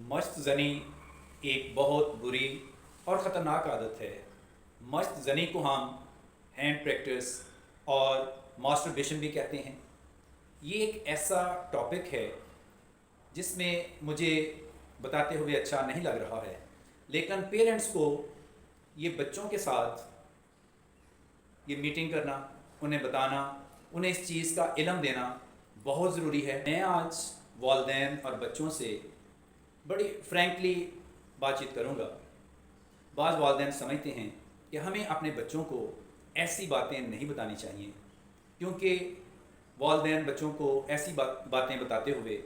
मस्त ज़नी एक बहुत बुरी और ख़तरनाक आदत है। मस्त ज़नी को हम हैंड प्रैक्टिस और मास्टरबेशन भी कहते हैं। ये एक ऐसा टॉपिक है जिसमें मुझे बताते हुए अच्छा नहीं लग रहा है, लेकिन पेरेंट्स को ये बच्चों के साथ ये मीटिंग करना, उन्हें बताना, उन्हें इस चीज़ का इल्म देना बहुत ज़रूरी है। मैं आज वालिदैन और बच्चों से बड़ी फ्रैंकली बातचीत करूँगा। बाज़ वालिदैन समझते हैं कि हमें अपने बच्चों को ऐसी बातें नहीं बतानी चाहिए, क्योंकि वालिदैन बच्चों को ऐसी बातें बताते हुए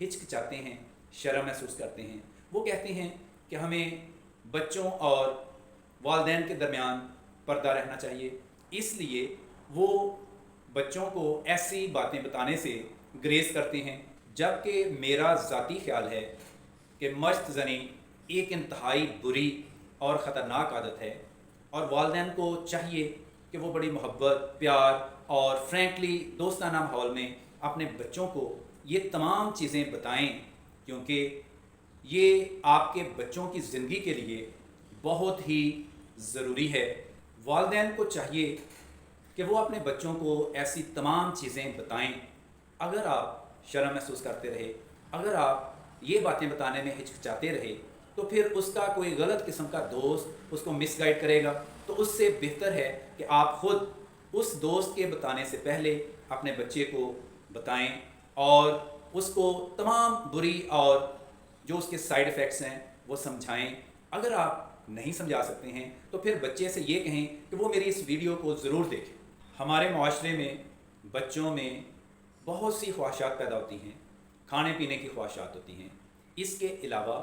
हिचकिचाते हैं, शर्म महसूस करते हैं। वो कहते हैं कि हमें बच्चों और वालिदैन के दरमियान पर्दा रहना चाहिए, इसलिए वो बच्चों को ऐसी बातें बताने से ग्रेज करते हैं। जबकि मेरा ज़ाती ख्याल है कि मस्त ज़नी एक इंतहाई बुरी और ख़तरनाक आदत है, और वालिदैन को चाहिए कि वो बड़ी मोहब्बत, प्यार और फ्रैंकली दोस्ताना माहौल में अपने बच्चों को ये तमाम चीज़ें बताएं, क्योंकि ये आपके बच्चों की ज़िंदगी के लिए बहुत ही ज़रूरी है। वालिदैन को चाहिए कि वो अपने बच्चों को ऐसी तमाम चीज़ें बताएं। अगर आप शर्म महसूस करते रहे, अगर आप ये बातें बताने में हिचकिचाते रहे, तो फिर उसका कोई गलत किस्म का दोस्त उसको मिसगाइड करेगा। तो उससे बेहतर है कि आप ख़ुद उस दोस्त के बताने से पहले अपने बच्चे को बताएं और उसको तमाम बुरी और जो उसके साइड इफ़ेक्ट्स हैं वो समझाएं। अगर आप नहीं समझा सकते हैं तो फिर बच्चे से ये कहें कि वो मेरी इस वीडियो को ज़रूर देखें। हमारे माशरे में बच्चों में बहुत सी ख्वाहिशात पैदा होती हैं। खाने पीने की ख्वाहिशात होती हैं, इसके अलावा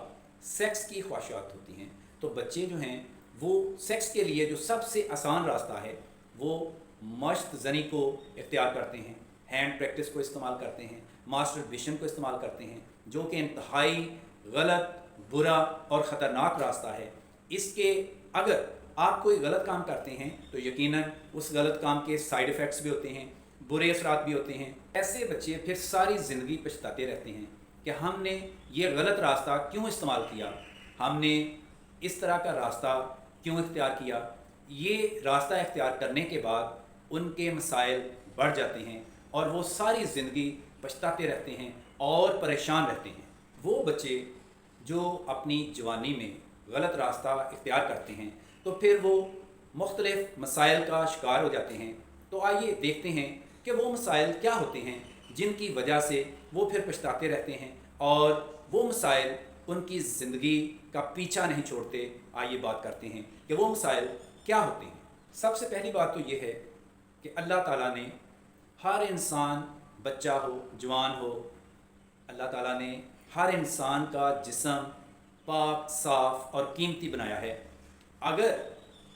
सेक्स की ख्वाहिशात होती हैं। तो बच्चे जो हैं वो सेक्स के लिए जो सबसे आसान रास्ता है वो मस्त ज़नी को इख्तियार करते हैं, हैंड प्रैक्टिस को इस्तेमाल करते हैं, मास्टरबेशन को इस्तेमाल करते हैं, जो कि इंतहाई गलत, बुरा और ख़तरनाक रास्ता है। इसके अगर आप कोई गलत काम करते हैं तो यकीनन उस गलत काम के साइड इफ़ेक्ट्स भी होते हैं, बुरे असरात भी होते हैं। ऐसे बच्चे फिर सारी ज़िंदगी पछताते रहते हैं कि हमने ये गलत रास्ता क्यों इस्तेमाल किया, हमने इस तरह का रास्ता क्यों इख्तियार किया। ये रास्ता इख्तियार करने के बाद उनके मसाइल बढ़ जाते हैं और वो सारी ज़िंदगी पछताते रहते हैं और परेशान रहते हैं। वो बच्चे जो अपनी जवानी में गलत रास्ता इख्तियार करते हैं तो फिर वो मुख्तलिफ़ मसाइल का शिकार हो जाते हैं। तो आइए देखते हैं कि वो मसाइल क्या होते हैं जिनकी वजह से वो फिर पछताते रहते हैं और वो मसाइल उनकी ज़िंदगी का पीछा नहीं छोड़ते। आइए बात करते हैं कि वो मसाइल क्या होते हैं। सबसे पहली बात तो ये है कि अल्लाह ताला ने हर इंसान, बच्चा हो, जवान हो, अल्लाह ताला ने हर इंसान का जिस्म पाक, साफ़ और कीमती बनाया है। अगर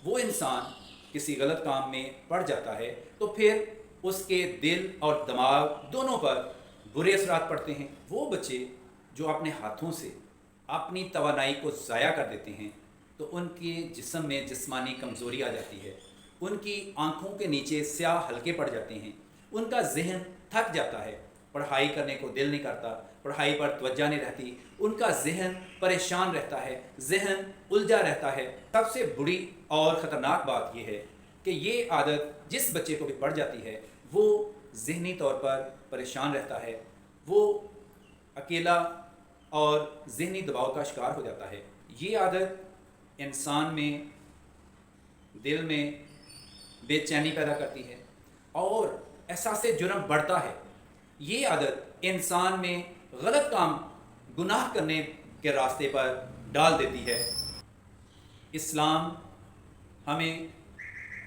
वो इंसान किसी गलत काम में पड़ जाता है तो फिर उसके दिल और दिमाग दोनों पर बुरे असरात पड़ते हैं। वो बच्चे जो अपने हाथों से अपनी तवानाई को ज़ाया कर देते हैं तो उनके जिस्म में जिस्मानी कमज़ोरी आ जाती है, उनकी आँखों के नीचे स्याह हल्के पड़ जाते हैं, उनका जहन थक जाता है, पढ़ाई करने को दिल नहीं करता, पढ़ाई पर तवज्जो नहीं रहती, उनका जहन परेशान रहता है, जहन उलझा रहता है। सबसे बुरी और ख़तरनाक बात यह है कि ये आदत जिस बच्चे को भी पड़ जाती है वो ज़हनी तौर पर परेशान रहता है, वो अकेला और ज़हनी दबाव का शिकार हो जाता है। ये आदत इंसान में दिल में बेचैनी पैदा करती है और एहसास जुर्म बढ़ता है। ये आदत इंसान में गलत काम, गुनाह करने के रास्ते पर डाल देती है। इस्लाम हमें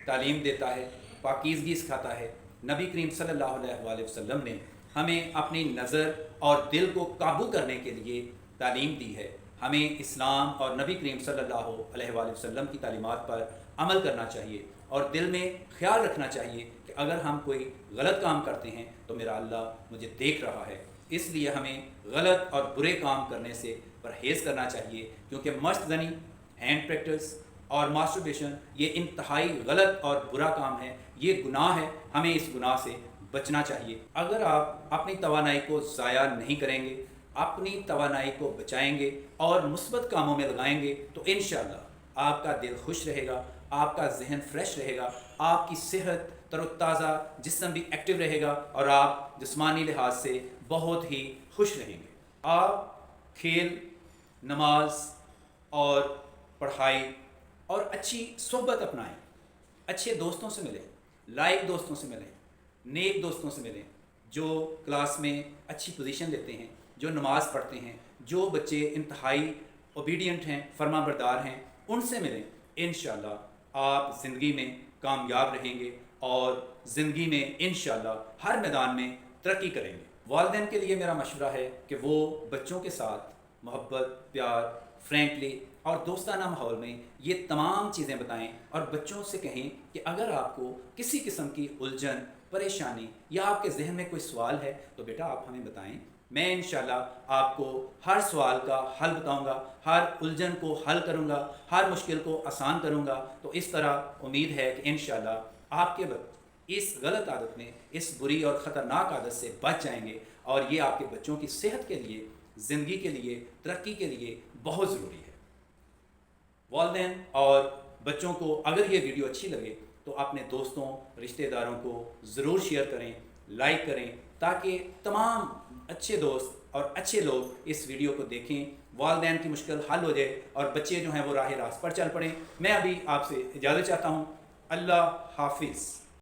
तालीम देता है, पाकीज़गी सिखाता है। नबी करीम सल्लल्लाहु अलैहि वसल्लम ने हमें अपनी नज़र और दिल को काबू करने के लिए तालीम दी है। हमें इस्लाम और नबी करीम सल्लल्लाहु अलैहि वसल्लम की तालीमात पर अमल करना चाहिए और दिल में ख्याल रखना चाहिए कि अगर हम कोई गलत काम करते हैं तो मेरा अल्लाह मुझे देख रहा है। इसलिए हमें गलत और बुरे काम करने से परहेज़ करना चाहिए, क्योंकि मस्त ज़नी, हैंड प्रैक्टिस और मास्टरबेशन ये इंतहाई गलत और बुरा काम है, ये गुनाह है। हमें इस गुनाह से बचना चाहिए। अगर आप अपनी तवानाई को ज़ाया नहीं करेंगे, اپنی توانائی کو بچائیں گے اور مثبت کاموں میں لگائیں گے تو انشاءاللہ آپ کا دل خوش رہے گا، آپ کا ذہن فریش رہے گا، آپ کی صحت تر و تازہ، جسم بھی ایکٹیو رہے گا اور آپ جسمانی لحاظ سے بہت ہی خوش رہیں گے۔ آپ کھیل، نماز اور پڑھائی اور اچھی صحبت اپنائیں، اچھے دوستوں سے ملیں، لائق دوستوں سے ملیں، نیک دوستوں سے ملیں، جو کلاس میں اچھی پوزیشن لیتے ہیں، جو نماز پڑھتے ہیں، جو بچے انتہائی اوبیڈینٹ ہیں، فرما بردار ہیں، ان سے ملیں۔ انشاءاللہ آپ زندگی میں کامیاب رہیں گے اور زندگی میں انشاءاللہ ہر میدان میں ترقی کریں گے۔ والدین کے لیے میرا مشورہ ہے کہ وہ بچوں کے ساتھ محبت، پیار، فرینکلی اور دوستانہ ماحول میں یہ تمام چیزیں بتائیں اور بچوں سے کہیں کہ اگر آپ کو کسی قسم کی الجھن، پریشانی یا آپ کے ذہن میں کوئی سوال ہے تو بیٹا آپ ہمیں بتائیں، میں انشاءاللہ آپ کو ہر سوال کا حل بتاؤں گا، ہر الجھن کو حل کروں گا، ہر مشکل کو آسان کروں گا۔ تو اس طرح امید ہے کہ انشاءاللہ آپ کے اس غلط عادت میں، اس بری اور خطرناک عادت سے بچ جائیں گے، اور یہ آپ کے بچوں کی صحت کے لیے، زندگی کے لیے، ترقی کے لیے بہت ضروری ہے۔ والدین اور بچوں کو اگر یہ ویڈیو اچھی لگے تو اپنے دوستوں، رشتہ داروں کو ضرور شیئر کریں، لائک کریں، تاکہ تمام اچھے دوست اور اچھے لوگ اس ویڈیو کو دیکھیں، والدین کی مشکل حل ہو جائے اور بچے جو ہیں وہ راہ راست پر چل پڑیں۔ میں ابھی آپ سے اجازت چاہتا ہوں۔ اللہ حافظ۔